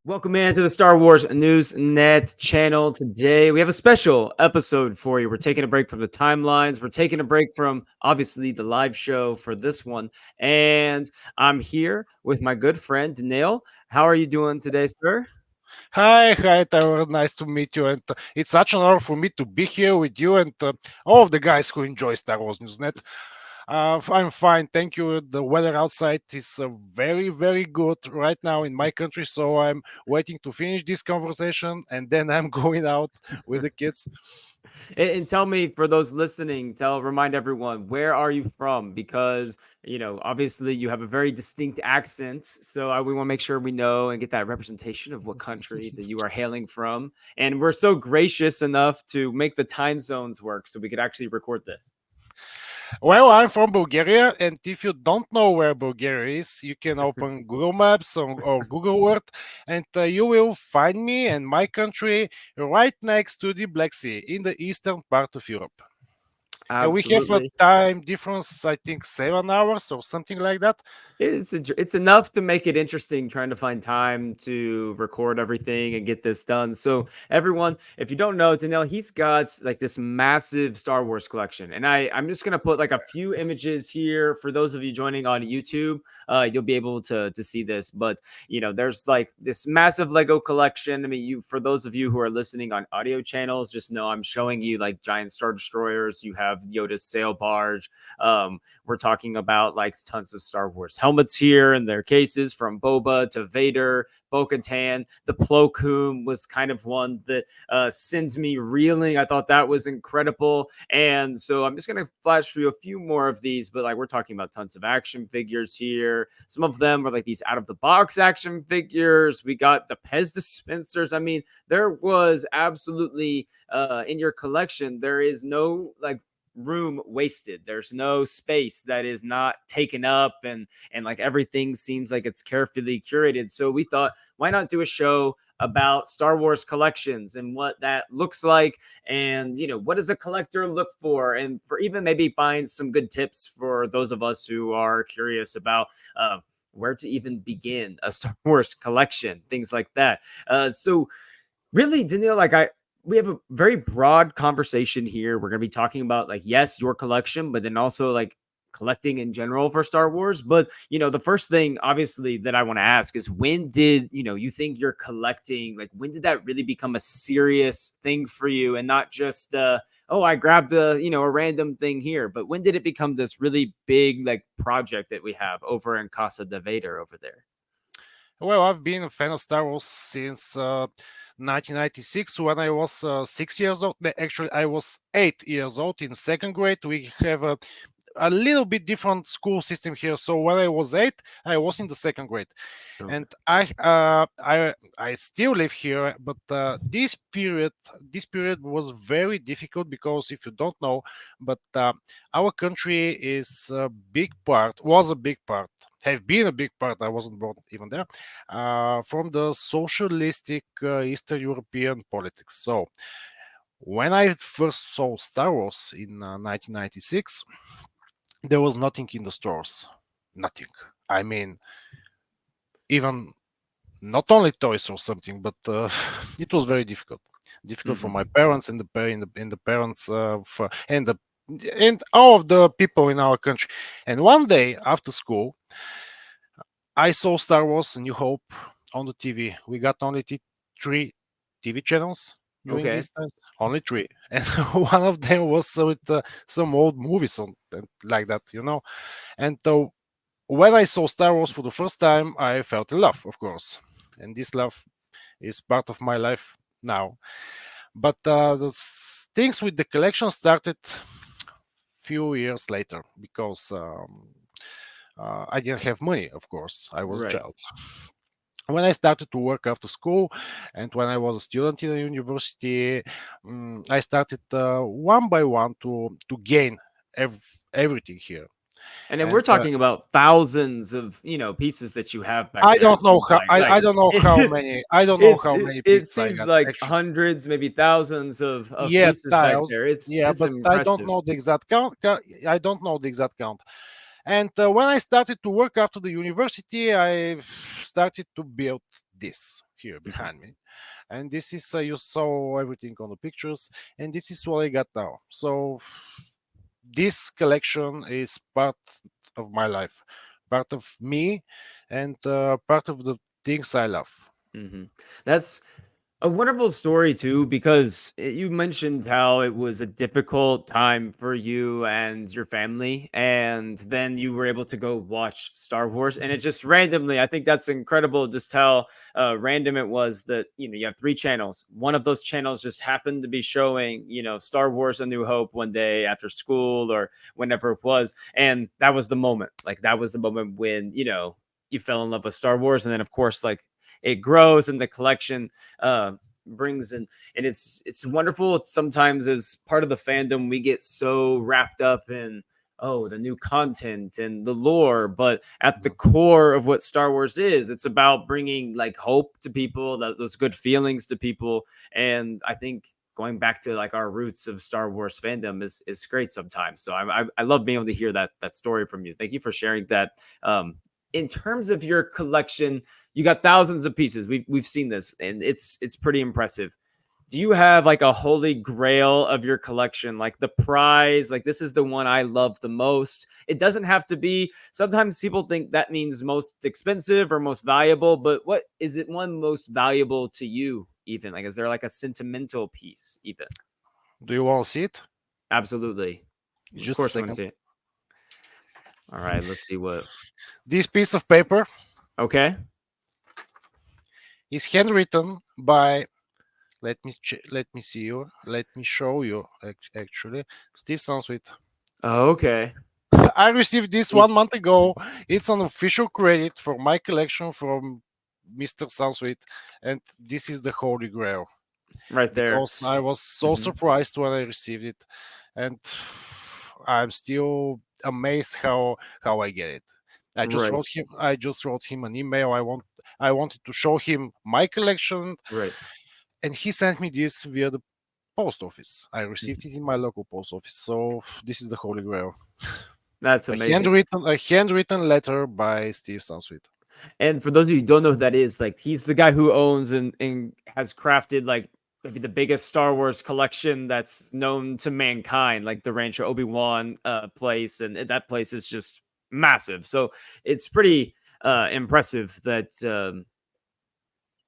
Welcome in to the Star Wars News Net channel. Today, we have a special episode for you. We're taking a break from the timelines. We're taking a break from, obviously, the live show for this one. And I'm here with my good friend, Danail. How are you doing today, sir? Hi, Tyler. Nice to meet you. And it's such an honor for me to be here with you and all of the guys who enjoy Star Wars Newsnet. I'm fine, thank you. The weather outside is very, very good right now in my country, so I'm waiting to finish this conversation and then I'm going out with the kids. And tell me, for those listening, remind everyone, where are you from? Because, obviously you have a very distinct accent. So we want to make sure we know and get that representation of what country that you are hailing from. And we're so gracious enough to make the time zones work so we could actually record this. Well, I'm from Bulgaria, and if you don't know where Bulgaria is, you can open Google Maps or Google Earth, and you will find me and my country right next to the Black Sea in the eastern part of Europe. And we have a Absolutely. time difference, I think 7 hours or something like that. It's enough to make it interesting trying to find time to record everything and get this done. So everyone, if you don't know, Danelle, he's got like this massive Star Wars collection. And I'm just gonna put like a few images here for those of you joining on YouTube. You'll be able to see this. But there's like this massive Lego collection. I mean, you for those of you who are listening on audio channels, just know I'm showing you like giant Star Destroyers. You have Yoda's sail barge. We're talking about like tons of Star Wars helmets here in their cases, from Boba to Vader, Bo-Katan. The Plo Koon was kind of one that sends me reeling. I thought that was incredible. And so I'm just going to flash through a few more of these, but like we're talking about tons of action figures here. Some of them are like these out of the box action figures. We got the Pez dispensers. I mean, there was absolutely in your collection, there is no like room wasted. There's no space that is not taken up, and like everything seems like it's carefully curated. So we thought, why not do a show about Star Wars collections and what that looks like, and what does a collector look for, and for even maybe find some good tips for those of us who are curious about where to even begin a Star Wars collection, things like that. So really, Daniil, like we have a very broad conversation here. We're going to be talking about like, yes, your collection, but then also like collecting in general for Star Wars. But the first thing obviously that I want to ask is, when did you think you're collecting, like when did that really become a serious thing for you, and not just oh, I grabbed a random thing here, but when did it become this really big like project that we have over in Casa de Vader over there? Well, I've been a fan of Star Wars since 1996 when I was 6 years old. Actually, I was 8 years old in second grade. We have a little bit different school system here. So when I was 8, I was in the second grade, Okay. and I still live here. But this period was very difficult because, if you don't know, but our country is a big part, was a big part, have been a big part. I wasn't born even there, from the socialistic Eastern European politics. So when I first saw Star Wars in 1996, there was nothing in the stores. Nothing. I mean, even not only toys or something, but it was very difficult. Difficult for my Mhm. parents and the parents and all of the people in our country. And one day after school, I saw Star Wars: A New Hope on the TV. We got only three TV channels during Okay. these times, only three, and one of them was with some old movies on like that. And when I saw Star Wars for the first time, I felt in love, of course, and this love is part of my life now. But things with the collection started few years later because I didn't have money. Of course, I was a Right. child. When I started to work after school and when I was a student in a university, I started one by one to gain everything here. And then we're And talking about thousands of, pieces that you have back I there. It don't know seems how like I don't know how it, many I don't know it's how it, many it pieces I seems got like actually. hundreds, maybe thousands of Yeah, pieces back there. tiles. It's Yeah, it's but I don't impressive. know the exact count. I don't know the exact count. And when I started to work after the university, I started to build this here Mhm, behind me. And this is you saw everything on the pictures, and this is what I got now. So this collection is part of my life, part of me, and part of the things I love. mhm. That's a wonderful story too, because you mentioned how it was a difficult time for you and your family, and then you were able to go watch Star Wars, and it just randomly. I think that's incredible, just how random it was that you have three channels. One of those channels just happened to be showing Star Wars: A New Hope one day after school or whenever it was, and that was the moment. Like that was the moment when you fell in love with Star Wars, and then of course like it grows and the collection brings in, and it's wonderful. It's sometimes as part of the fandom we get so wrapped up in the new content and the lore, but at the Mhm. core of what Star Wars is, it's about bringing like hope to people, those good feelings to people. And I think going back to like our roots of Star Wars fandom is great sometimes. So I love being able to hear that story from you. Thank you for sharing that. In terms of your collection, you got thousands of pieces. We've seen this, and it's pretty impressive. Do you have like a holy grail of your collection, like the prize? Like this is the one I love the most. It doesn't have to be. Sometimes people think that means most expensive or most valuable, but what is it? One most valuable to you? Even like, is there like a sentimental piece? Even Do you want to see it? absolutely. Of Just a course, I want to second. see it. All right, let's see what. This piece of paper Okay. is handwritten by. Let me see you. Let me show you. Actually, Steve Sansweet. Okay. I received this He's 1 month ago. It's an official credit for my collection from Mr. Sansweet, and this is the Holy Grail right there. because I was so Mhm. surprised when I received it, and I'm still amazed how I get it. Right. I just wrote him an email. I wanted to show him my collection, Right. and he sent me this via the post office. I Mhm. received it in my local post office. So this is the Holy Grail. That's amazing. A handwritten letter by Steve Sansweet. And for those of you who don't know who that is, like he's the guy who owns and has crafted like maybe the biggest Star Wars collection that's known to mankind, like the Rancho Obi-Wan place, and that place is just massive. So it's pretty impressive that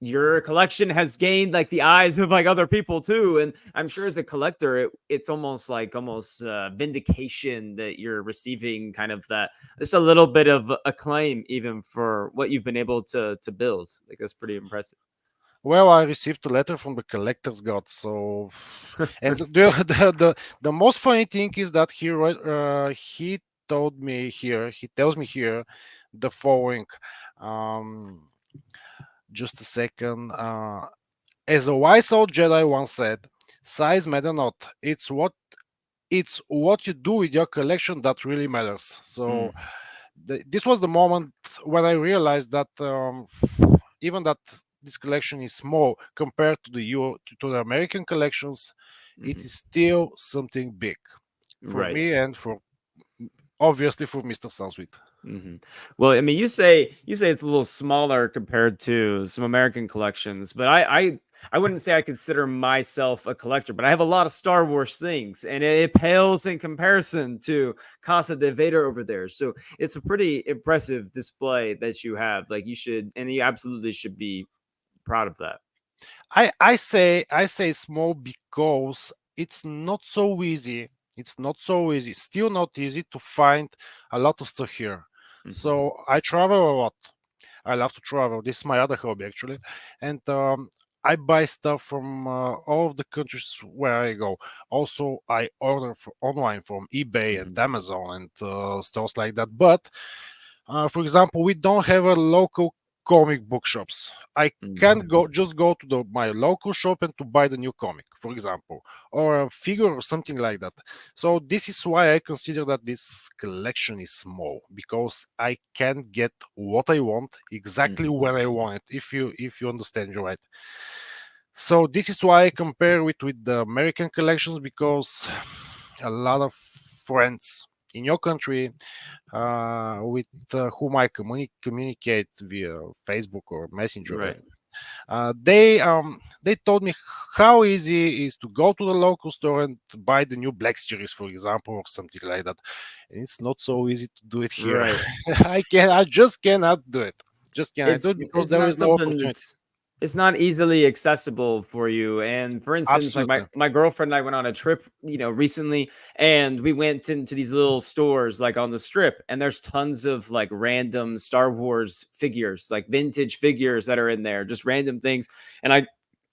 your collection has gained like the eyes of like other people too. And I'm sure as a collector it's almost like almost vindication that you're receiving kind of that, just a little bit of acclaim even for what you've been able to build. Like that's pretty impressive. Well, I received a letter from the collector's god. So, and the most funny thing is that he told me here. He tells me here the following. Um, just a second. As a wise old Jedi once said, "Size matter not. It's what you do with your collection that really matters." So Mm, this was the moment when I realized that even that this collection is small compared to to the American collections, it mhm. is still something big for Right. me and for obviously for Mr. Sansweet. Hmm. Well, I mean, you say it's a little smaller compared to some American collections, but I wouldn't say I consider myself a collector, but I have a lot of Star Wars things, and it pales in comparison to Casa de Vader over there. So it's a pretty impressive display that you have. Like you should, and you absolutely should be proud of that. I say small because it's not so easy. It's not so easy. Still not easy to find a lot of stuff here. Hmm. So I travel a lot. I love to travel. This is my other hobby actually, and I buy stuff from all of the countries where I go. Also, I order online from eBay and Hmm. Amazon and stores like that. But for example, we don't have a local. comic book shops. I Mm, can't go to my local shop and to buy the new comic, for example, or a figure or something like that. So this is why I consider that this collection is small, because I can get what I want exactly mhm. when I want it. If you understand me right. So this is why I compare it with the American collections, because a lot of friends in your country with whom I communicate via Facebook or Messenger, Right. they told me how easy it is to go to the local store and to buy the new Black Series, for example, or something like that. And it's not so easy to do it here. Right. I just cannot do it. Just cannot do it because It's there not is no something opportunity. that's it's not easily accessible for you. And for instance, like Absolutely. my girlfriend and I went on a trip, recently, and we went into these little stores like on the strip, and there's tons of like random Star Wars figures, like vintage figures that are in there, just random things. And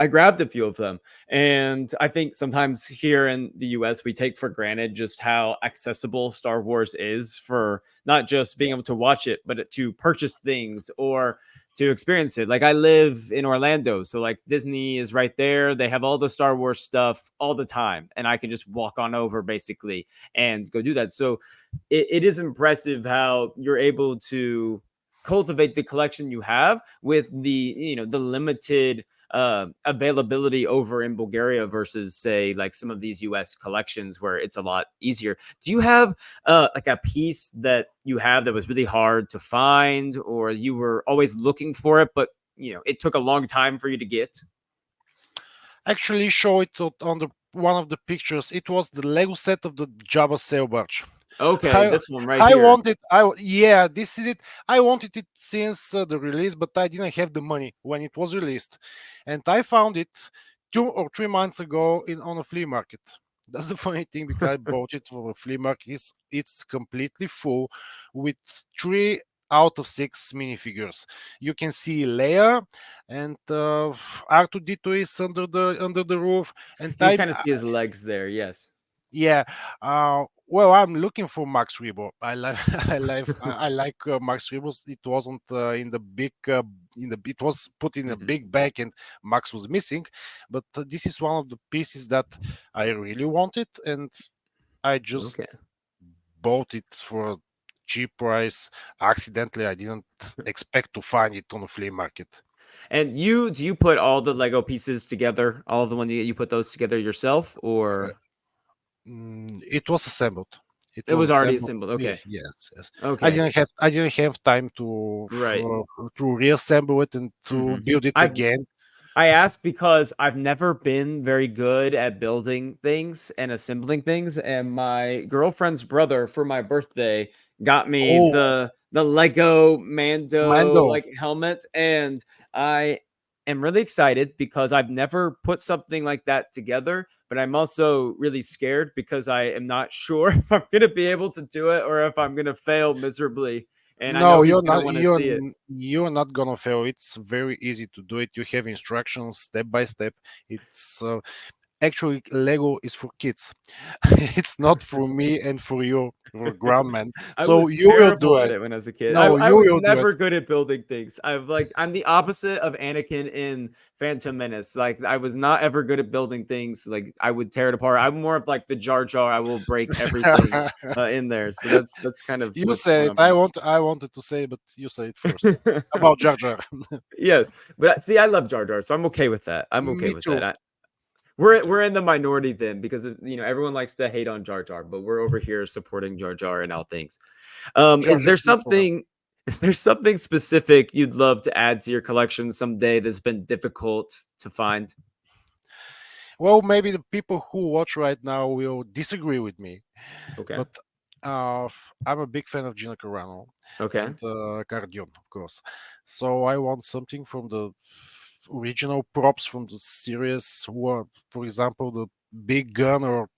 I grabbed a few of them. And I think sometimes here in the US we take for granted just how accessible Star Wars is, for not just being Yeah. able to watch it, but to purchase things or to experience it. Like I live in Orlando, so like Disney is right there. They have all the Star Wars stuff all the time, and I can just walk on over basically and go do that. So it is impressive how you're able to cultivate the collection you have with the limited availability over in Bulgaria versus say like some of these US collections where it's a lot easier. Do you have like a piece that you have that was really hard to find, or you were always looking for it, but it took a long time for you to get? Actually, show it on the one of the pictures. It was the Lego set of the Jabba sail barge. Okay, I this one right I here. wanted yeah, this is it. I wanted it since the release, but I didn't have the money when it was released, and I found it 2 or 3 months ago in on a flea market. That's the funny thing, because I bought it from a flea market. It's completely full with 3 out of 6 minifigures. You can see Leia and R2D2 is under the roof, and You kind of see his legs there. Yes. yeah. Well, I'm looking for Max Rebo. I like I like Max Rebos. It wasn't in the big it was put in a Mhm. big bag and Max was missing, but this is one of the pieces that I really wanted, and I just Okay. bought it for a cheap price. Accidentally, I didn't expect to find it on a flea market. And do you put all the Lego pieces together? All of the one you put those together yourself, Uh, or It was assembled. It it was was already assembled. assembled? Okay. Yes, yes. I Okay. didn't have I didn't have time to Right. reassemble it and to Hmm. build it I've again. I ask because I've never been very good at building things and assembling things, and my girlfriend's brother for my birthday got me Oh, the Lego Mando Mando. like helmet, and I am really excited because I've never put something like that together, but I'm also really scared because I am not sure if I'm going to be able to do it or if I'm going to fail miserably, and I know No, he's you're going to not. want to see it. You're not gonna fail. It's very easy to do it. You have instructions step by step. It's actually Lego is for kids. It's not for me and for you, for ground man. I So was you will do terrible at it. it when I was a kid. I, No, I you was will do it. never good at building things. I'm the opposite of Anakin in Phantom Menace. Like I was not ever good at building things. Like I would tear it apart. I'm more of like the Jar Jar. I will break everything in there. So that's kind of You what's say going it. on for me. I wanted to say, but you say it first. About Jar Jar. Yes, but see, I love Jar Jar, so I'm okay with that. I'm okay Me with that. too. Me We're too. we're in the minority then because everyone likes to hate on Jar Jar, but we're over here supporting Jar Jar and all things. Jar Jar is forever. Is there something specific you'd love to add to your collection someday that's been difficult to find? Well, maybe the people who watch right now will disagree with me, Okay. but I'm a big fan of Gina Carano Okay. and Cardion, of course. So I want something from the original props from the series, for example, the big gun or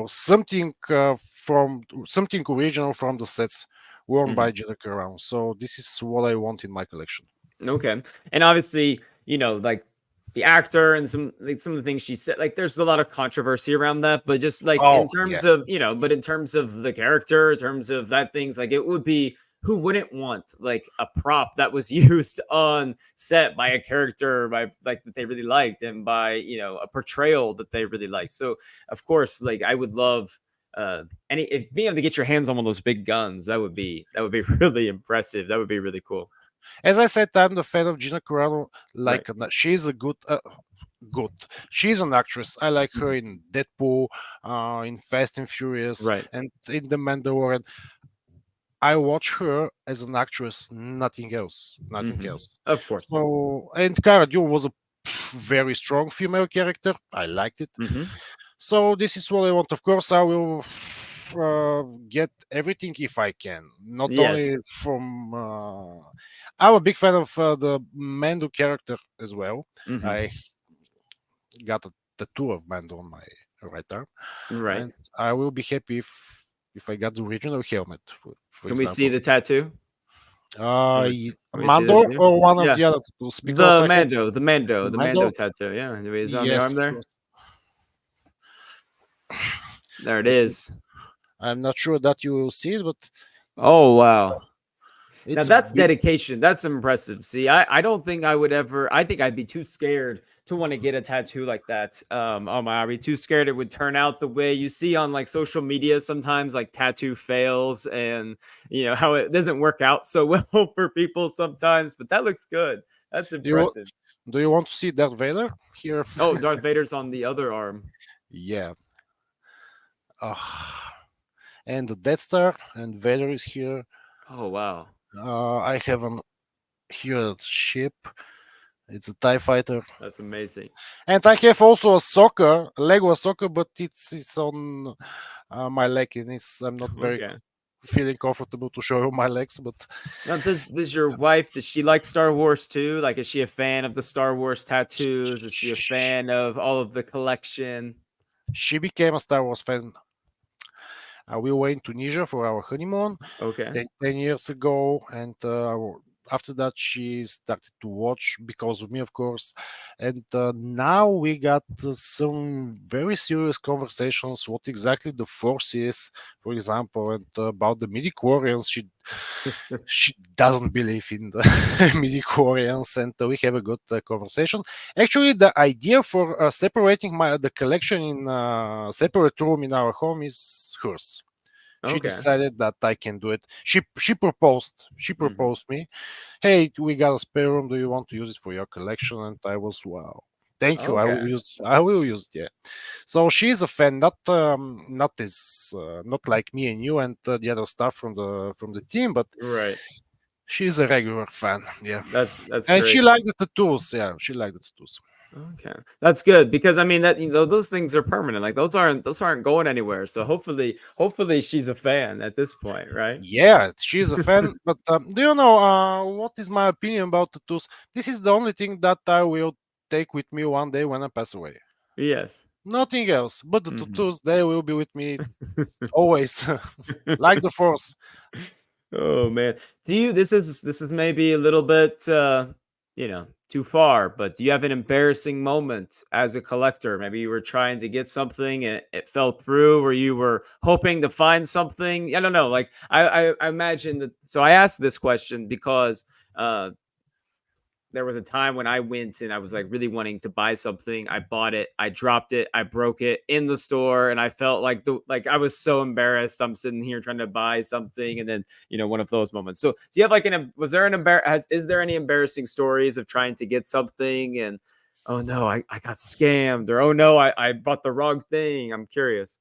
something from something original from the sets worn by Mhm. Gina Carano. So this is what I want in my collection. Okay. And obviously, like the actor and some of the things she said, like there's a lot of controversy around that, but just like Oh in yeah. terms of, but in terms of the character, in terms of that things, like it would be who wouldn't want like a prop that was used on set by a character by like that they really liked and by a portrayal that they really liked. So of course, like I would love any if being able to get your hands on one of those big guns, that would be really impressive. That would be really cool. As I said, I'm the fan of Gina Carano. Right. Like she's a good. She's an actress. I like her Mhm. in Deadpool, in Fast and Furious, Right. and in The Mandalorian. I watch her as an actress, nothing else, nothing Hmm. else. Of course. So, and Cara Dune was a very strong female character. I liked it. Hmm. So this is what I want. Of course, I will get everything if I can. Not Yes. only from. I'm a big fan of the Mando character as well. Hmm. I got a tattoo of Mando on my right arm, Right. and I will be happy if I got the original helmet, for Can we see example. the tattoo? Can we see that Mando too? or one of Yeah. the other tattoos because The I have Mando, the Mando, the Mando Mando. tattoo. Yeah. Is it on the Yes, arm of there? course. There it Let me, is. I'm not sure that you will see it, but Oh wow. Now it's that's big. dedication. That's impressive. See, I don't think I would ever. I think I'd be too scared to want to get a tattoo like that. Oh my, I'd be too scared it would turn out the way you see on like social media sometimes, like tattoo fails and how it doesn't work out so well for people sometimes. But that looks good. That's Do you impressive. do you want to see Darth Vader here? Oh, Darth Vader's on the other arm. Yeah. Uh, and the Death Star and Vader is here. Oh wow, I have an here ship. It's a Tie Fighter, that's amazing. and I have also a soccer, a Lego soccer, but it's on my leg, and I'm not very Okay. feeling comfortable to show you my legs, but Now, does your wife, does she like Star Wars too? Like, is she a fan of the Star Wars tattoos? Is she a sh- fan of all of the collection? she became a Star Wars fan. We went to Tunisia for our honeymoon Okay. 10 years ago, and after that, she started to watch because of me, of course. And now we got some very serious conversations what exactly the Force is, for example, and about the midi-chlorians. She doesn't believe in the midi-chlorians, and we have a good conversation. Actually, the idea for separating the collection in a separate room in our home is hers. She Okay. decided that I can do it. She proposed. She Hmm. proposed me, "Hey, we got a spare room. Do you want to use it for your collection?" And I was, wow. Thank you. I Okay. will use. I will use it. Yeah. So she's a fan, not like me and you and the other stuff from the team, but Right. she's a regular fan. Yeah. That's And she great. liked the tattoos. Yeah, she liked the tattoos. Okay. That's good because I mean that those things are permanent. Like those aren't going anywhere. So hopefully she's a fan at this point, right? Yeah, she's a fan. But do you know what is my opinion about tattoos? This is the only thing that I will take with me one day when I pass away. Yes. Nothing else. But the Hmm. tattoos, they will be with me always, like the force. Oh man. This is maybe a little bit too far, but do you have an embarrassing moment as a collector? Maybe you were trying to get something and it fell through, or you were hoping to find something. I don't know. Like I imagine that, so I asked this question because there was a time when I went and I was like really wanting to buy something. I bought it, I dropped it, I broke it in the store, and I felt like I was so embarrassed. I'm sitting here trying to buy something, and then one of those moments. So, do you have like was there an is there any embarrassing stories of trying to get something and oh no, I got scammed, or oh no, I bought the wrong thing? I'm curious.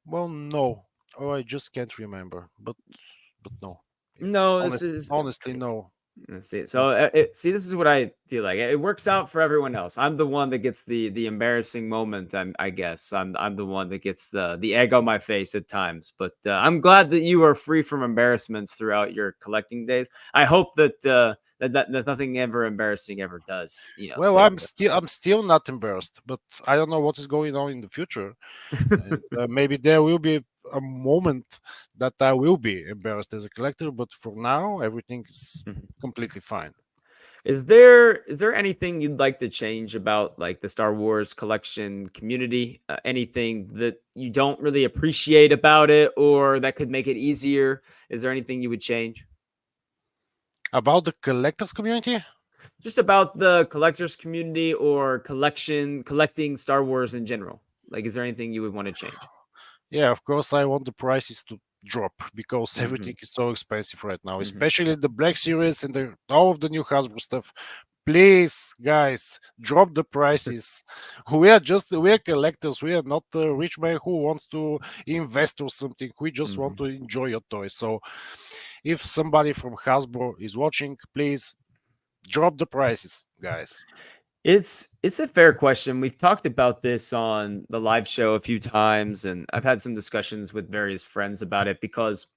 Well, no. Oh, I just can't remember. But no. Yeah. No, this is Honestly, no. let's see. No. So, see, this is what I feel like. It works out for everyone else. I'm the one that gets the embarrassing moment. I guess I'm the one that gets the egg on my face at times. But I'm glad that you are free from embarrassments throughout your collecting days. I hope that nothing ever embarrassing ever does. Well, Take I'm still not embarrassed, but I don't know what is going on in the future, and place. maybe there will be a moment that I will be embarrassed as a collector. But for now, everything is completely fine. Is there anything you'd like to change about like the Star Wars collection community? Anything that you don't really appreciate about it, or that could make it easier? Is there anything you would change? About the collectors community? Just about the collectors community or collecting Star Wars in general. Like, is there anything you would want to change? Yeah, of course, I want the prices to drop because Mm-hmm. everything is so expensive right now, Mm-hmm. especially the Black Series and all of the new Hasbro stuff. Please, guys, drop the prices. We are collectors. We are not a rich man who wants to invest or something. We just want Mm-hmm. to enjoy your toys. So, if somebody from Hasbro is watching, please drop the prices, guys. It's a fair question. We've talked about this on the live show a few times, and I've had some discussions with various friends about it because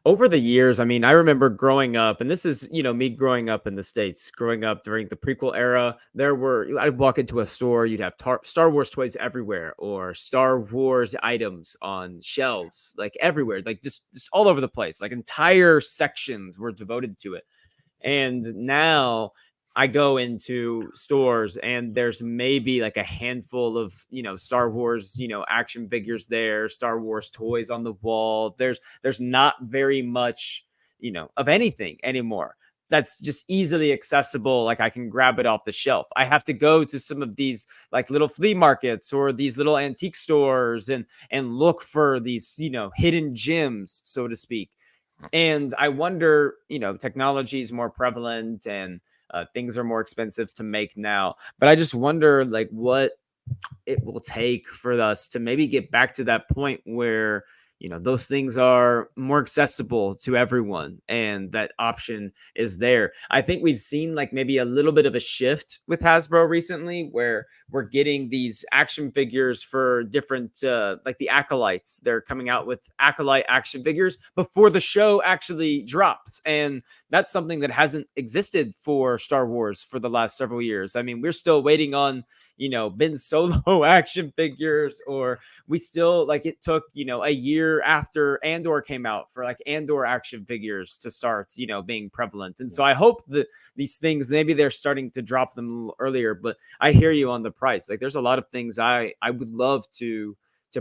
over the years, I mean, I remember growing up, and this is, me growing up in the States, growing up during the prequel era. I'd walk into a store, you'd have Star Wars toys everywhere, or Star Wars items on shelves, like everywhere, like just all over the place. Like entire sections were devoted to it. And now I go into stores and there's maybe like a handful of, Star Wars, action figures there, Star Wars toys on the wall. There's not very much, of anything anymore. That's just easily accessible. Like I can grab it off the shelf. I have to go to some of these like little flea markets or these little antique stores and look for these, hidden gems, so to speak. And I wonder, technology is more prevalent and things are more expensive to make now. But I just wonder, like, what it will take for us to maybe get back to that point where those things are more accessible to everyone and that option is there. I think we've seen like maybe a little bit of a shift with Hasbro recently where we're getting these action figures for different like the acolytes. They're coming out with acolyte action figures before the show actually dropped, and that's something that hasn't existed for Star Wars for the last several years. I mean, we're still waiting on Ben Solo action figures, or we still like it took, a year after Andor came out for like Andor action figures to start, being prevalent. And so I hope that these things, maybe they're starting to drop them a little earlier, but I hear you on the price. Like there's a lot of things I would love to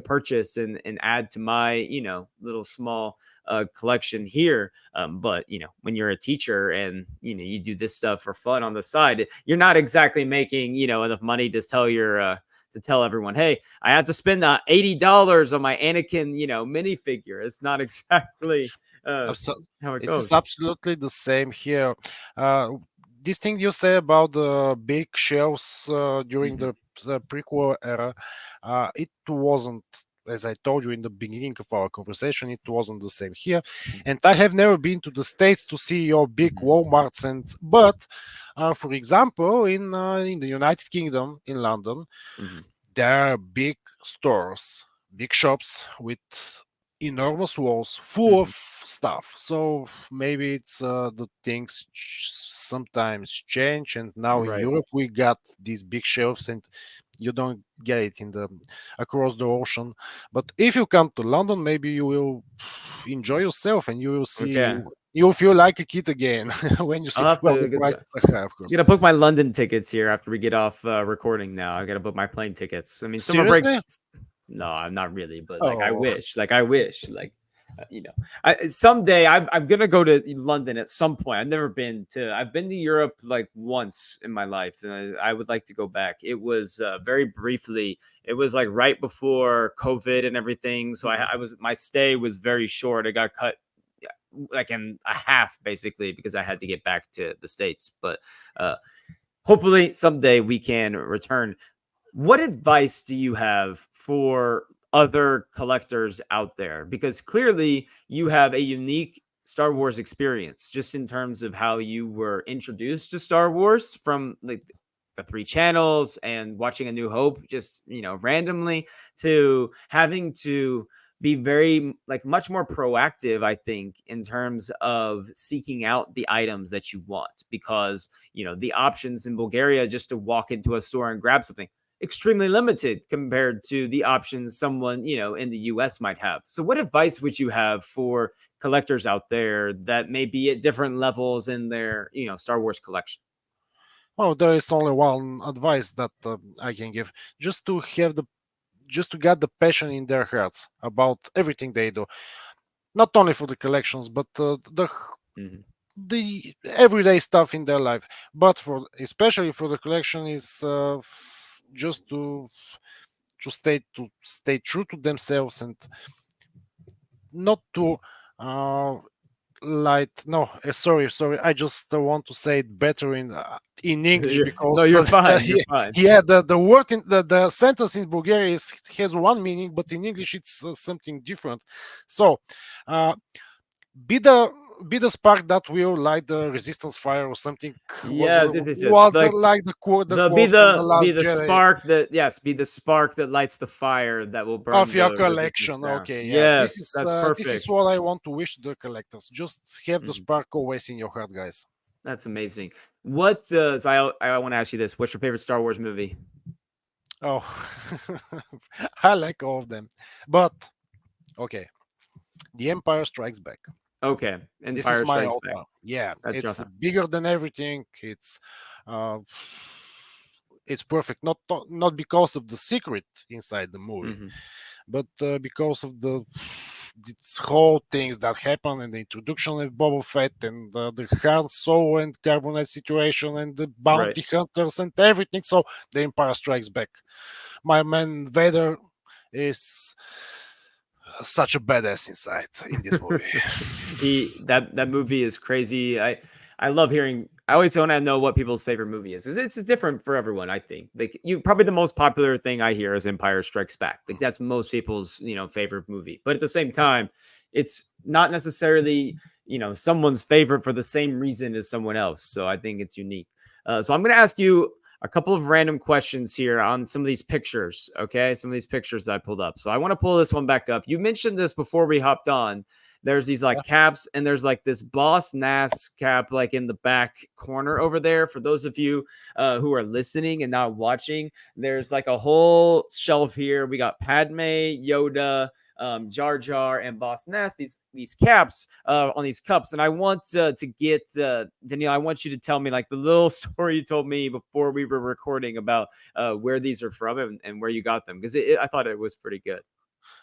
purchase and add to my, little small collection here. But when you're a teacher and you do this stuff for fun on the side, you're not exactly making enough money to tell everyone, hey, I have to spend $80 on my Anakin minifigure. It's not exactly Abso- how it it is goes. absolutely the same here. Uh, this thing you say about the big shelves during Hmm. the prequel era, it wasn't, as I told you in the beginning of our conversation, it wasn't the same here. And I have never been to the States to see your big Hmm. Walmarts, but for example, in the United Kingdom, in London, Hmm. there are big stores, big shops with enormous walls full of Hmm. stuff. So maybe it's the things sometimes change, and now in Right. Europe we got these big shelves, and you don't get it in the across the ocean. But if you come to London, maybe you will enjoy yourself, and you will see Okay. you'll feel like a kid again when you see I'll have well the to get prices are high, of to course. gotta book my London tickets here after we get off recording. Now I gotta book my plane tickets. I mean, summer breaks. Seriously? No, I'm not really, but like I Oh, wish. Like I wish. Like someday I'm gonna go to London at some point. I've never been to. I've been to Europe like once in my life, and I would like to go back. It was very briefly. It was like right before COVID and everything. So mhm. I was my stay was very short. I got cut like in a half basically because I had to get back to the States. But uh, hopefully someday we can return. What advice do you have for other collectors out there? Because clearly you have a unique Star Wars experience just in terms of how you were introduced to Star Wars from like the three channels and watching A New Hope just, randomly to having to be very like much more proactive, I think, in terms of seeking out the items that you want because the options in Bulgaria just to walk into a store and grab something, extremely limited compared to the options someone, in the US might have. So what advice would you have for collectors out there that may be at different levels in their, Star Wars collection? Oh, there is only one advice that I can give: just to have the just to get the passion in their hearts about everything they do, not only for the collections, but Hmm. the everyday stuff in their life. But for especially for the collection is just to stay true to themselves, and not to uh, light no sorry, I just want to say it better in English, No, because you're fine. You're yeah, fine. yeah, the word in the sentence in Bulgarian has one meaning, but in English it's something different. So uh, be the be the spark that will light the resistance fire, or something was Yes, yes, yes, yes. what Like like the the be quote from the the be Last the Jedi spark that yes, be the spark that lights the fire that will of burn your the resistance collection. down. Okay, yeah, Yes, that's this is perfect. what I want to wish the collectors: just have the Mhm. spark always in your heart, guys. That's amazing. What does I want to ask you this? What's your favorite Star Wars movie? Oh, I like all of them, but okay, The Empire Strikes Back. Okay, This is Empire my Strikes all Back. time. Yeah, That's your it's time. bigger than everything. Uh, it's perfect. Not because of the secret inside the movie, Hmm. but because of these whole things that happen, and the introduction of Boba Fett, and the Han Solo and Carbonite situation, and the Right. bounty hunters and everything. So The Empire Strikes Back. My man Vader is such a badass inside in this movie. That movie is crazy. I love hearing. I always want to know what people's favorite movie is. 'Cause it's different for everyone. I think like you probably the most popular thing I hear is Empire Strikes Back. Like that's most people's favorite movie. But at the same time, it's not necessarily someone's favorite for the same reason as someone else. So I think it's unique. So I'm going to ask you a couple of random questions here on some of these pictures. Okay, some of these pictures that I pulled up. So I want to pull this one back up. You mentioned this before we hopped on. There's these like Yeah. caps, and there's like this Boss Nass cap like in the back corner over there. For those of you who are listening and not watching, there's like a whole shelf here. We got Padme, Yoda, Jar Jar, and Boss Nass. These caps on these cups, and I want to get Danielle. I want you to tell me like the little story you told me before we were recording about where these are from and where you got them because I thought it was pretty good.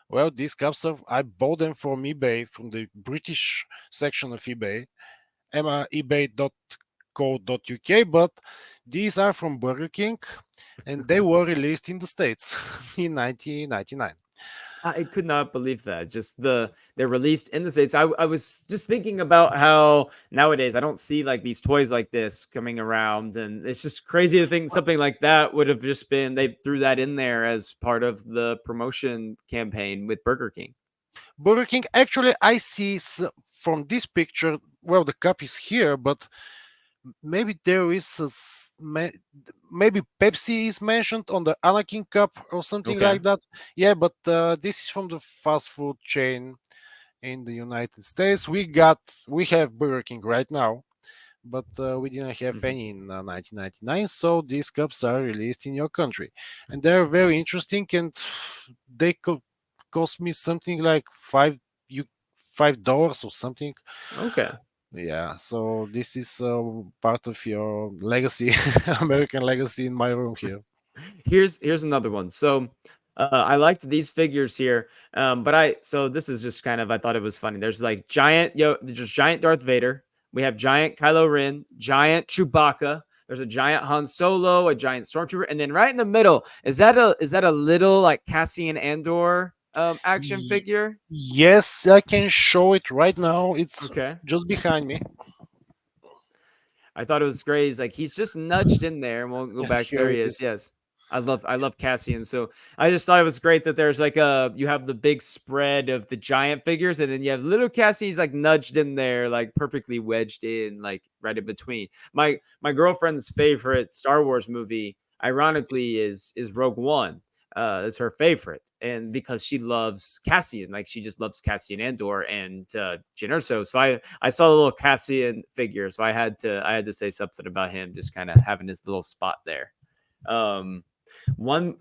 Well, these cups I bought them from eBay, from the British section of eBay, ebay.co.uk, but these are from Burger King, and they were released in the States in 1999. I could not believe that. Just they're released in the States. I was just thinking about how nowadays I don't see like these toys like this coming around, and it's just crazy to think something like that would have just been they threw that in there as part of the promotion campaign with Burger King. Burger King, actually, I see from this picture, well, the cup is here, but maybe there is maybe Pepsi is mentioned on the Anakin cup or something Okay. like that. Yeah, but this is from the fast food chain in the United States. We have Burger King right now, but we didn't have Hmm. any in 1999. So these cups are released in your country, and they're very interesting, and they cost me something like $5 or something. Okay. Yeah, so this is part of your legacy, American legacy in my room here. Here's another one. So I liked these figures here, but I so this is just kind of I thought it was funny. There's like there's giant Darth Vader. We have giant Kylo Ren, giant Chewbacca. There's a giant Han Solo, a giant Stormtrooper, and then right in the middle is that a little like Cassian Andor action Y- figure? yes, I can show it right now. It's Okay. just behind me. I thought it was great. He's like he's just nudged in there, and we'll go Yeah, back. here There he it is. is. Yes, I love Cassian. So I just thought it was great that there's like you have the big spread of the giant figures, and then you have little Cassian. He's like nudged in there, like perfectly wedged in, like right in between. My girlfriend's favorite Star Wars movie, ironically, is Rogue One. Is her favorite, and because she loves Cassian, like she just loves Cassian Andor and Jyn Erso. So I saw the little Cassian figure, so I had to say something about him, just kind of having his little spot there. Um,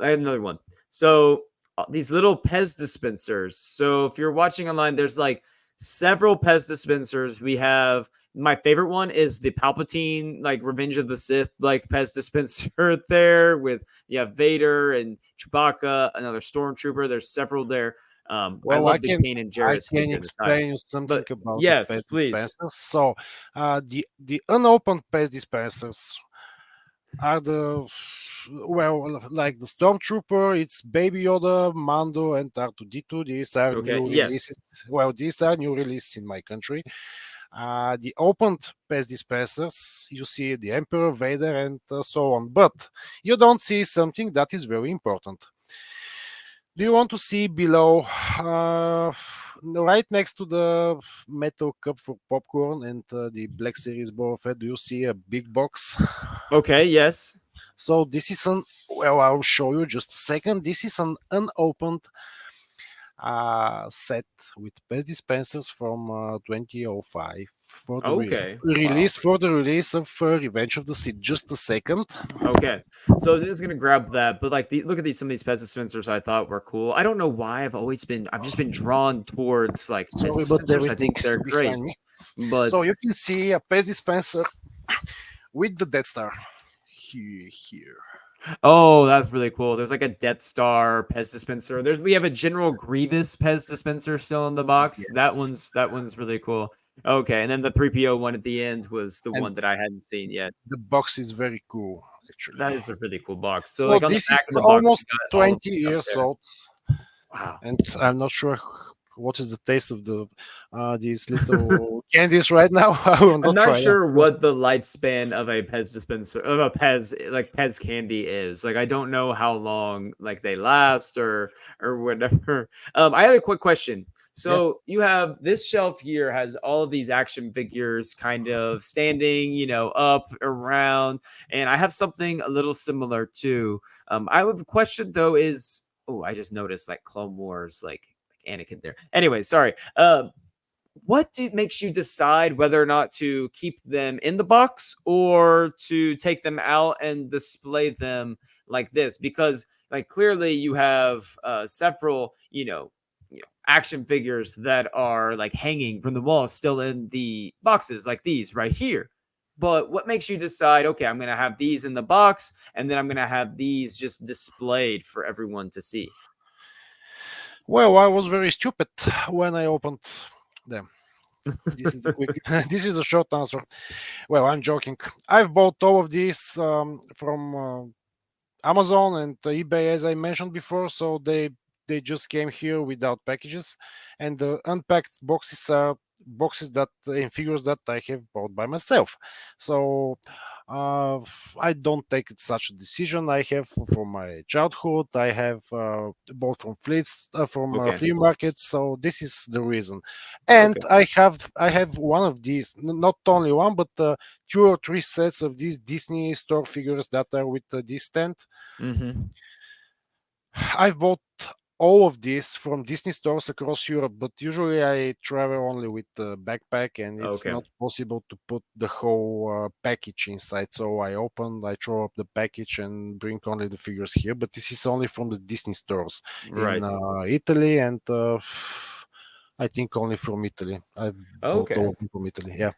I had another one. So these little Pez dispensers. So if you're watching online, there's like several Pez dispensers. We have my favorite one is the Palpatine, like Revenge of the Sith, like Pez dispenser there with you have Vader and Chewbacca, another stormtrooper. There's several there. I Well, love the Kane and I Jarrus can figure in the side. explain you something But about the yes, pest please. dispensers. So, the unopened pest dispensers are the, well, like the Stormtrooper. It's Baby Yoda, Mando, and R2D2. These are Okay. new Yes. releases. Well, these are new releases in my country. The opened pest dispensers, you see the Emperor, Vader, and so on. But you don't see something that is very important. Do you want to see below, right next to the metal cup for popcorn and the Black Series Boba Fett? Do you see a big box? Okay. Yes. So this is an, well, I'll show you just a second. This is an unopened set with best dispensers from 2005 for the Okay. Wow. release of Revenge of the Sith. Just a second. Okay. So I was gonna grab that, but like look at these some of these Pez dispensers I thought were cool. I don't know why I've just been drawn towards like Pez Sorry, but dispensers. I everything think is they're great. behind me. But So you can see a pest dispenser with the Death Star here. oh, that's really cool. There's like a Death Star Pez dispenser. We have a General Grievous Pez dispenser still in the box. Yes. That one's really cool. Okay, and then the 3PO one at the end was the And one that I hadn't seen yet. the box is very cool, actually. That is a really cool box. So So like on the this back is of the box, you almost got all of 20 the stuff years there. old, Wow. and I'm not sure what is the taste of the these little candies right now. I will I'm not not try them. sure what the lifespan of a Pez dispenser of a Pez like Pez candy is. Like I don't know how long like they last or whatever. I have a quick question. Yeah. So you have this shelf here has all of these action figures kind of standing, up around, and I have something a little similar too. I have a question though is I just noticed like Clone Wars like Anakin there. Anyway, sorry. Makes you decide whether or not to keep them in the box or to take them out and display them like this? Because like clearly you have several action figures that are like hanging from the wall still in the boxes like these right here. But what makes you decide, okay, I'm going to have these in the box and then I'm going to have these just displayed for everyone to see? Well, I was very stupid when I opened them. This is a quick. This is a short answer. Well, I'm joking. I've bought all of these from Amazon and eBay, as I mentioned before. So they just came here without packages, and the unpacked boxes are boxes that in figures that I have bought by myself. So uh, I don't take it such a decision. I have from my childhood. I have bought from fleets, from Okay. flea markets. So this is the reason. And Okay. I have one of these, not only one, but two or three sets of these Disney store figures that are with this stand. Mm-hmm. I've bought all of these from Disney stores across Europe, but usually I travel only with the backpack, and it's Okay. not possible to put the whole package inside. So I throw up the package, and bring only the figures here. But this is only from the Disney stores in Right. Italy, and I think only from Italy. I've bought all Okay. of them from Italy. Yeah.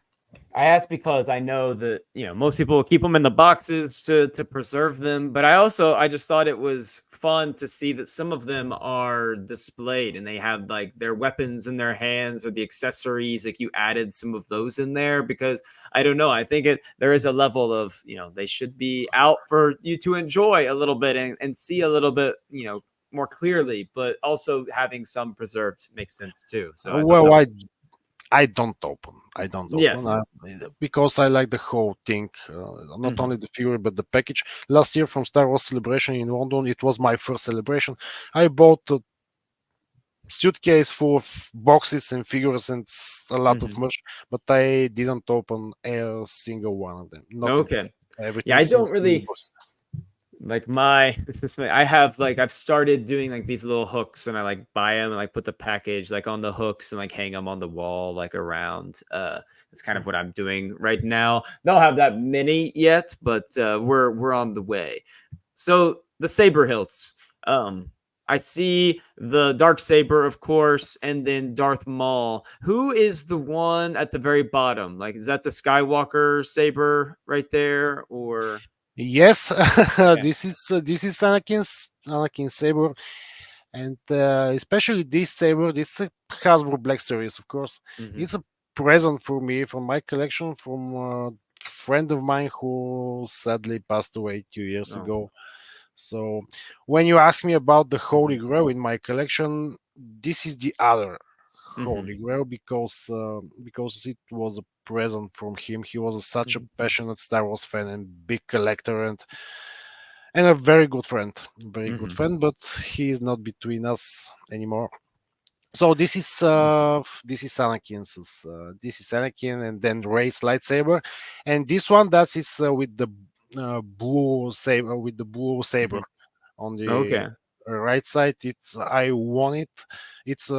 I asked because I know that most people will keep them in the boxes to preserve them, but I just thought it was fun to see that some of them are displayed and they have like their weapons in their hands or the accessories. Like you added some of those in there because I don't know. I think there is a level of they should be out for you to enjoy a little bit and see a little bit more clearly, but also having some preserved makes sense too. So I thought that Well, was I don't open. I don't open yes. because I like the whole thing, not Hmm. only the figure but the package. Last year from Star Wars Celebration in London, it was my first celebration. I bought a suitcase full of boxes and figures and a lot of Hmm. merch, but I didn't open a single one of them. Nothing. Okay. Yeah, Everything I don't since in the really box. like my I have like I've started doing like these little hooks and I like buy them and like put the package like on the hooks and like hang them on the wall like around. That's kind of what I'm doing right now. Don't have that many yet, but we're on the way. So the saber hilts. Um, I see the dark saber, of course, and then Darth Maul. Who is the one at the very bottom? Like, is that the Skywalker saber right there, or Yes, okay? this is Anakin's saber, and especially this saber. This is a Hasbro Black Series, of course. Mm-hmm. It's a present for me from my collection from a friend of mine who sadly passed away 2 years Oh. ago. So, when you ask me about the Mm-hmm. Holy Grail in my collection, this is the other Mm-hmm. Holy Grail because it was a present from him. He was such a Mm-hmm. passionate Star Wars fan and big collector and a very good Mm-hmm. friend. But he is not between us anymore. So this is Anakin, and then Rey's lightsaber, and this one that is with the blue saber Mm-hmm. on the Okay. right side. It's I won it. It's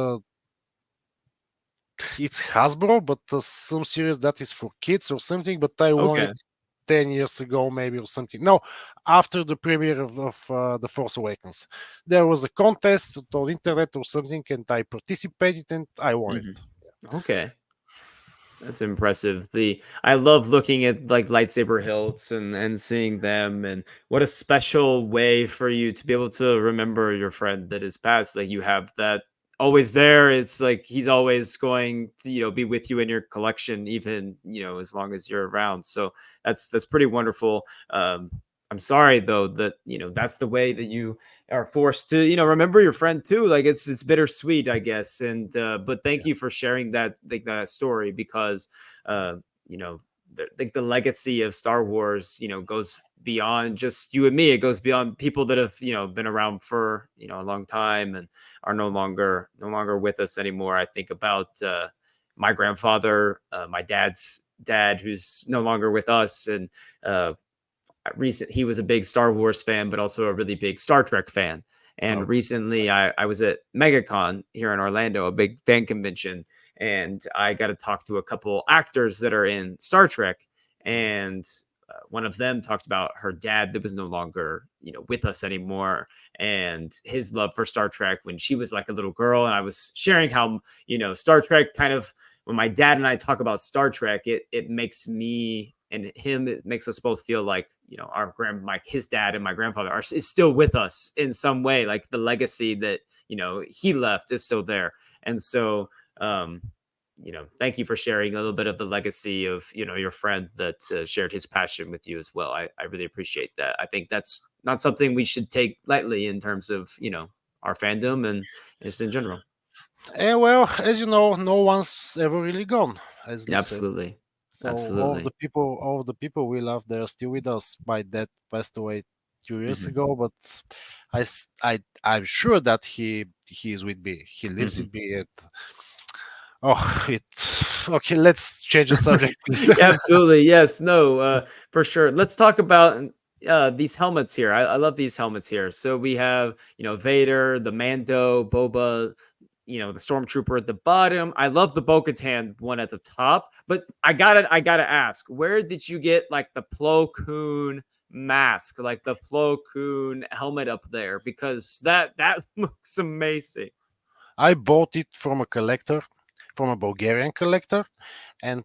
it's Hasbro, but some series that is for kids or something. But I won Okay. it 10 years ago, maybe or something. No, after the premiere of the Force Awakens, there was a contest on internet or something, and I participated and I won it. Mm-hmm. Okay. That's impressive. The I love looking at like lightsaber hilts and seeing them, and what a special way for you to be able to remember your friend that is passed. Like you have that always there. It's like he's always going to, be with you in your collection, even, as long as you're around. So that's pretty wonderful. I'm sorry though that, that's the way that you are forced to, remember your friend too. Like it's bittersweet, I guess. And but thank Yeah. you for sharing that story, because uh you know like the legacy of Star Wars, goes beyond just you and me. It goes beyond people that have, been around for, a long time and are no longer with us anymore. I think about my grandfather, my dad's dad, who's no longer with us. And uh he was a big Star Wars fan, but also a really big Star Trek fan. And Oh, recently nice. I was at MegaCon here in Orlando, a big fan convention, and I got to talk to a couple actors that are in Star Trek. Mhm. And one of them talked about her dad that was no longer, with us anymore, and his love for Star Trek when she was like a little girl. And I was sharing how, Star Trek kind of, when my dad and I talk about Star Trek, it makes me and him, it makes us both feel like, our his dad and my grandfather is still with us in some way. Like the legacy that, he left is still there. And so, um, thank you for sharing a little bit of the legacy of, your friend that shared his passion with you as well. I really appreciate that. I think that's not something we should take lightly in terms of, our fandom and just in general. Well, as you know, no one's ever really gone, as Luke said. Absolutely. So Absolutely. all of the people we love, they're still with us. My dad passed away 2 years Hmm. ago, but I'm sure that he is with me. He lives Hmm. with me. It okay. Let's change the subject, please. Absolutely. Yes. No, for sure. Let's talk about these helmets here. I love these helmets here. So we have, Vader, the Mando, Boba, the Stormtrooper at the bottom. I love the Bo-Katan one at the top. But I gotta ask, where did you get like the Plo Koon mask, like the Plo Koon helmet up there? Because that looks amazing. I bought it from a collector, from a Bulgarian collector, and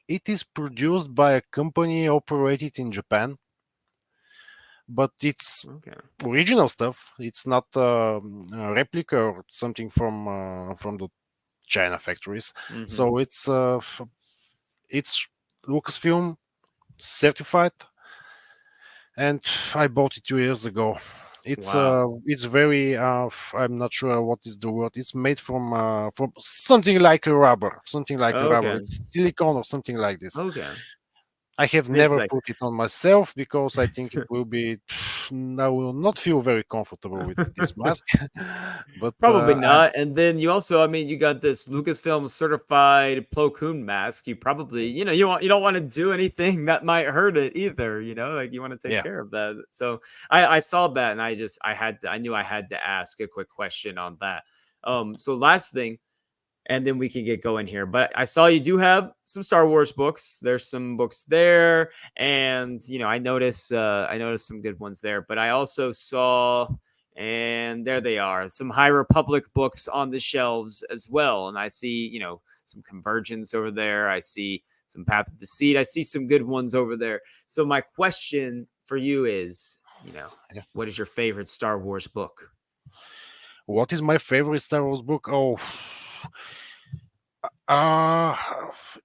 it is produced by a company operated in Japan, but it's Okay. original stuff. It's not a replica or something from the China factories. Hmm. So it's Lucasfilm certified, and I bought it 2 years ago. Wow. It's very I'm not sure what is the word. It's made from something like a rubber, something like a rubber. Okay. It's silicone or something like this. Okay. I have It's never like put it on myself because I think it will be. I will not feel very comfortable with this mask. But probably not. And then you also, I mean, you got this Lucasfilm certified Plo Koon mask. You probably, you don't want to do anything that might hurt it either. Like you want to take yeah, care of that. So I saw that, and I knew I had to ask a quick question on that. So last thing, and then we can get going here. But I saw you do have some Star Wars books. There's some books there, and I noticed some good ones there. But I also saw, and there they are, some High Republic books on the shelves as well. And I see, some Convergence over there. I see some Path of Deceit. I see some good ones over there. So my question for you is, Yeah. what is your favorite Star Wars book? What is my favorite Star Wars book? Oh, uh,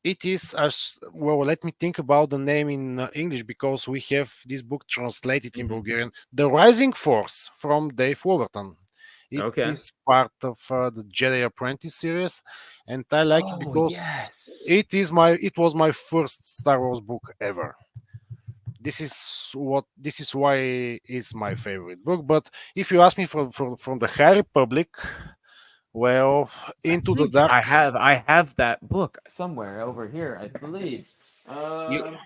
it is as well. Let me think about the name in English because we have this book translated in Hmm. Bulgarian. The Rising Force from Dave Wolverton. It Okay. is part of the Jedi Apprentice series, and I like it Oh, because yes. it was my first Star Wars book ever. This is why it's my favorite book. But if you ask me from the High Republic, well, I into the think dark, I have that book somewhere over here, I believe. you,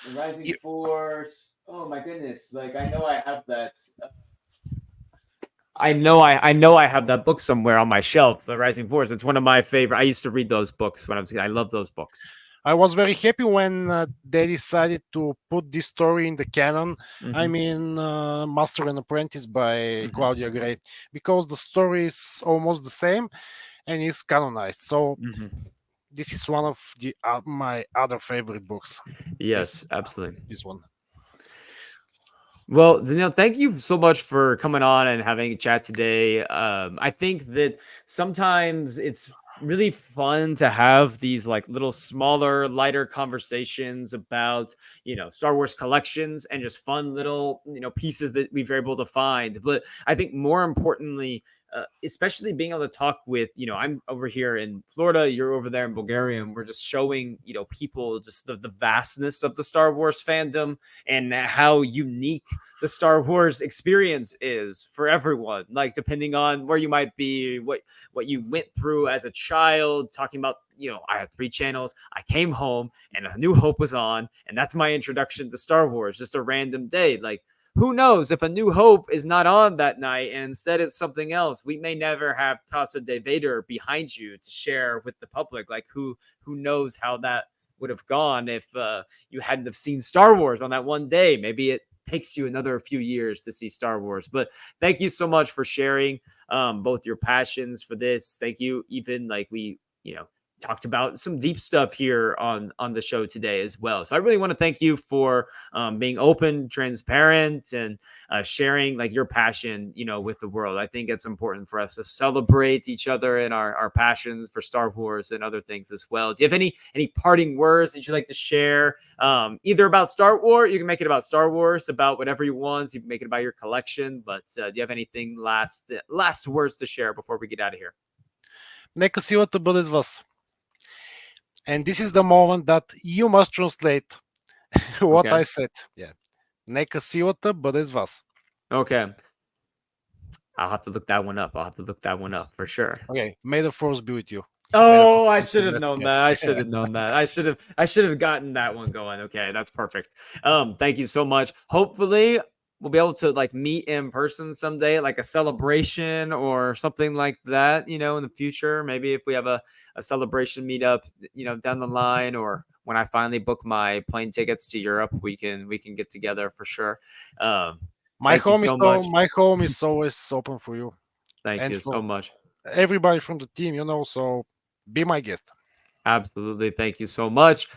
The Rising you Force. Oh my goodness! Like I know I have that. I know I have that book somewhere on my shelf. The Rising Force. It's one of my favorite. I used to read those books when I was a kid. I love those books. I was very happy when they decided to put this story in the canon. I Hmm. mean, Master and Apprentice by Hmm. Claudia Gray, because the story is almost the same and is canonized. So Hmm. this is one of the my other favorite books. Yes, This absolutely. this one. Well, Danielle, thank you so much for coming on and having a chat today. I think that sometimes it's really fun to have these like little smaller, lighter conversations about, Star Wars collections and just fun little, pieces that we've been able to find. But I think more importantly, especially being able to talk with, I'm over here in Florida, you're over there in Bulgaria, and we're just showing, people just the vastness of the Star Wars fandom and how unique the Star Wars experience is for everyone. Like depending on where you might be, what you went through as a child, talking about, I had three channels. I came home and A New Hope was on, and that's my introduction to Star Wars, just a random day. Like who knows if A New Hope is not on that night and instead it's something else? We may never have Casa de Vader behind you to share with the public. Like who knows how that would have gone if you hadn't have seen Star Wars on that one day. Maybe it takes you another few years to see Star Wars. But thank you so much for sharing both your passions for this. Thank you. Even like we, talked about some deep stuff here on the show today as well. So I really want to thank you for being open, transparent, and sharing like your passion, with the world. I think it's important for us to celebrate each other and our passions for Star Wars and other things as well. Do you have any parting words that you'd like to share? Either about Star Wars, you can make it about Star Wars, about whatever you want. You can make it about your collection. But do you have anything last words to share before we get out of here? Нека силата бъде с вас. And this is the moment that you must translate what Okay. I said. Yeah. Нека силата бъде с вас. Okay. I'll have to look that one up. I'll have to look that one up for sure. Okay. May the force be with you. May the Oh, force I be with should you. have known Yeah. that. I should have known that. I should have gotten that one going. Okay, that's perfect. Thank you so much. Hopefully we'll be able to like meet in person someday, like a celebration or something like that, in the future. Maybe if we have a celebration meetup, down the line, or when I finally book my plane tickets to Europe, we can get together for sure. Um, My thank you home is so much. always open for you Thank and you so for much. everybody from the team, so be my guest. Absolutely. Thank you so much.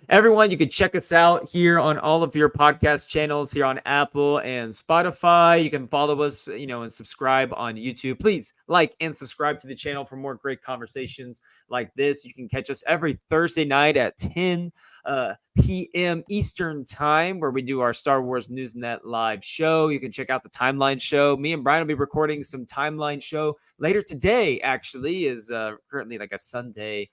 Everyone, you can check us out here on all of your podcast channels here on Apple and Spotify. You can follow us, and subscribe on YouTube. Please like and subscribe to the channel for more great conversations like this. You can catch us every Thursday night at 10 p.m. Eastern time, where we do our Star Wars Newsnet live show. You can check out the Timeline show. Me and Brian will be recording some Timeline show later today, actually, is currently like a Sunday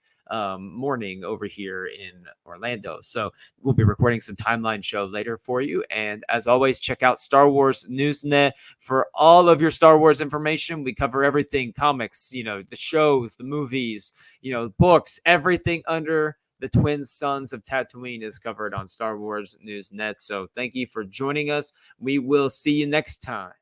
morning over here in Orlando. So we'll be recording some Timeline show later for you. And as always, check out Star Wars Newsnet for all of your Star Wars information. We cover everything: comics, the shows, the movies, books, everything under the twin sons of Tatooine is covered on Star Wars Newsnet. So thank you for joining us. We will see you next time.